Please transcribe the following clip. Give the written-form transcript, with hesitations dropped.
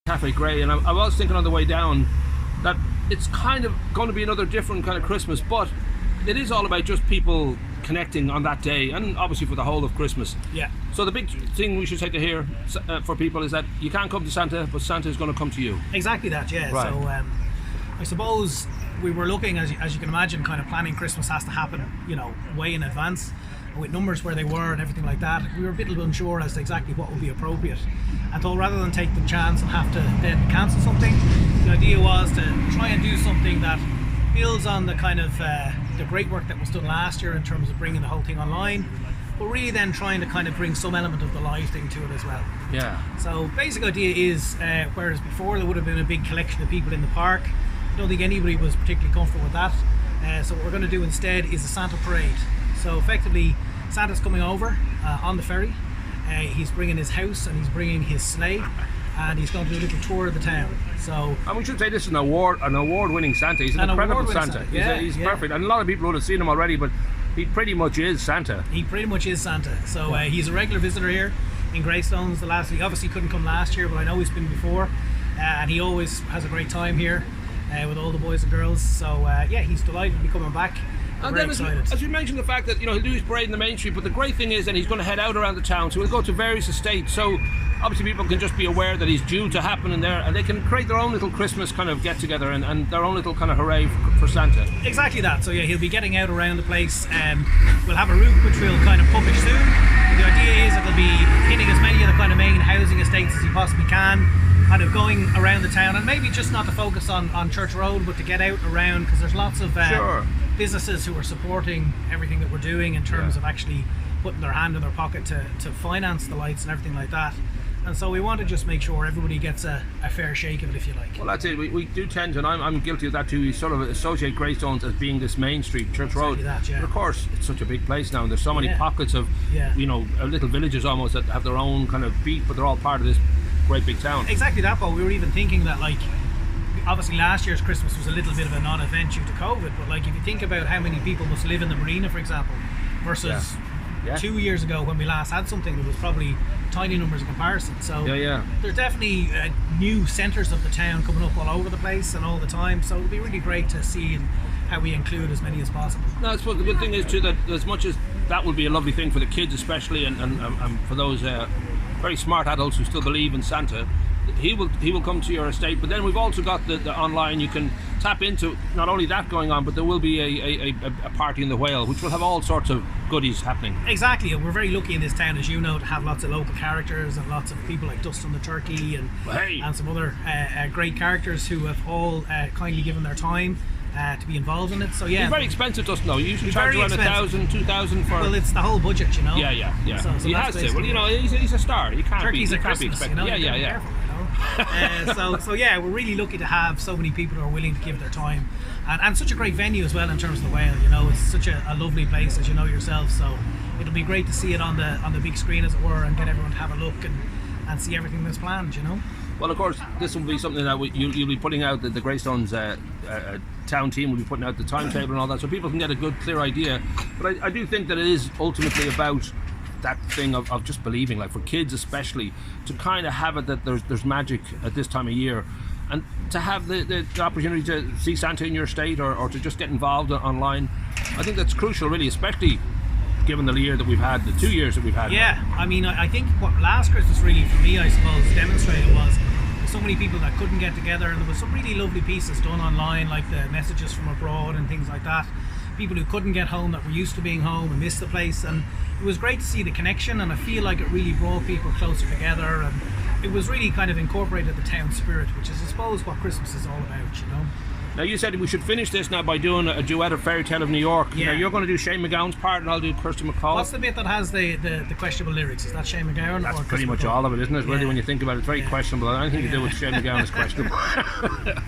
Cafe Grey, and I was thinking on the way down that it's kind of going to be another different kind of Christmas, but it is all about just people connecting on that day, and obviously for the whole of Christmas. Yeah. So the big thing we should say to hear for people is that you can't come to Santa, but Santa is going to come to you. Exactly that, yeah. Right. So I suppose we were looking, as you can imagine, kind of planning Christmas has to happen, way in advance. With numbers where they were and everything like that, we were a bit unsure as to exactly what would be appropriate. And so rather than take the chance and have to then cancel something, the idea was to try and do something that builds on the kind of the great work that was done last year in terms of bringing the whole thing online, but really then trying to kind of bring some element of the live thing to it as well. Yeah. So basic idea is, whereas before there would have been a big collection of people in the park, I don't think anybody was particularly comfortable with that. So what we're going to do instead is a Santa parade. So effectively, Santa's coming over on the ferry. He's bringing his house and he's bringing his sleigh, and he's going to do a little tour of the town. So, and we should say this is an award-winning Santa. He's an incredible Santa. He's perfect, and a lot of people would have seen him already, but he pretty much is Santa. He pretty much is Santa. So he's a regular visitor here in Greystones. He obviously couldn't come last year, but I know he's been before, and he always has a great time here with all the boys and girls. So yeah, he's delighted to be coming back. And then as we mentioned the fact that he'll do his parade in the main street, but the great thing is that he's going to head out around the town, so he'll go to various estates, so obviously people can just be aware that he's due to happen in there, and they can create their own little Christmas kind of get together and their own little kind of hooray for Santa. Exactly that. So yeah, he'll be getting out around the place. We'll have a route which we'll kind of publish soon. The idea is that he'll be hitting as many of the kind of main housing estates as he possibly can, kind of going around the town, and maybe just not to focus on Church Road, but to get out around, because there's lots of businesses who are supporting everything that we're doing in terms of actually putting their hand in their pocket to finance the lights and everything like that. And so we want to just make sure everybody gets a fair shake of it, if you like. Well, that's it. We do tend to, and I'm guilty of that too, we sort of associate Greystones as being this main street, Church Road. That, yeah. But of course, it's such a big place now, and there's so many pockets of, little villages almost that have their own kind of beat, but they're all part of this great big town. Exactly that, but we were even thinking that, like, obviously last year's Christmas was a little bit of a non-event due to COVID, but like if you think about how many people must live in the marina, for example, versus 2 years ago when we last had something, there was probably tiny numbers in comparison. So there's definitely new centres of the town coming up all over the place and all the time, so it'll be really great to see how we include as many as possible. No, I suppose the good thing is too that as much as that would be a lovely thing for the kids especially, and for those very smart adults who still believe in Santa, he will come to your estate. But then we've also got the online, you can tap into not only that going on, but there will be a party in the Whale which will have all sorts of goodies happening. Exactly, and we're very lucky in this town, as you know, to have lots of local characters and lots of people like Dustin the Turkey and some other great characters who have all kindly given their time to be involved in it. So yeah, it's very expensive, Dustin, though. You usually charge around 1,000, 2,000 for. Well, it's the whole budget, Yeah. So he has to. Well, he's a star. He can't Turkey's be. At Christmas, expected. Yeah. So yeah, we're really lucky to have so many people who are willing to give their time, and such a great venue as well in terms of the Whale. It's such a lovely place, as you know yourself. So it'll be great to see it on the big screen, as it were, and get everyone to have a look and see everything that's planned. Well, of course, this will be something that you'll be putting out. The Greystones town team will be putting out the timetable and all that, so people can get a good, clear idea. But I do think that it is ultimately about that thing of just believing, like for kids especially, to kind of have it that there's magic at this time of year, and to have the opportunity to see Santa in your estate or to just get involved online. I think that's crucial, really, especially given the year that we've had, the 2 years that we've had. Yeah, I mean, I think what last Christmas really, for me, I suppose, demonstrated was so many people that couldn't get together, and there was some really lovely pieces done online, like the messages from abroad and things like that. People who couldn't get home, that were used to being home and missed the place, and it was great to see the connection, and I feel like it really brought people closer together, and it was really kind of incorporated the town spirit, which is, I suppose, what Christmas is all about, Now, you said we should finish this now by doing a duet of Fairy Tale of New York. Yeah. Now, you're going to do Shane MacGowan's part and I'll do Kirsty MacColl. What's the bit that has the questionable lyrics? Is that Shane MacGowan? That's or pretty Kirsty much MacColl? all of it, isn't it? Really, when you think about it, it's very questionable. Anything to do with Shane MacGowan is questionable.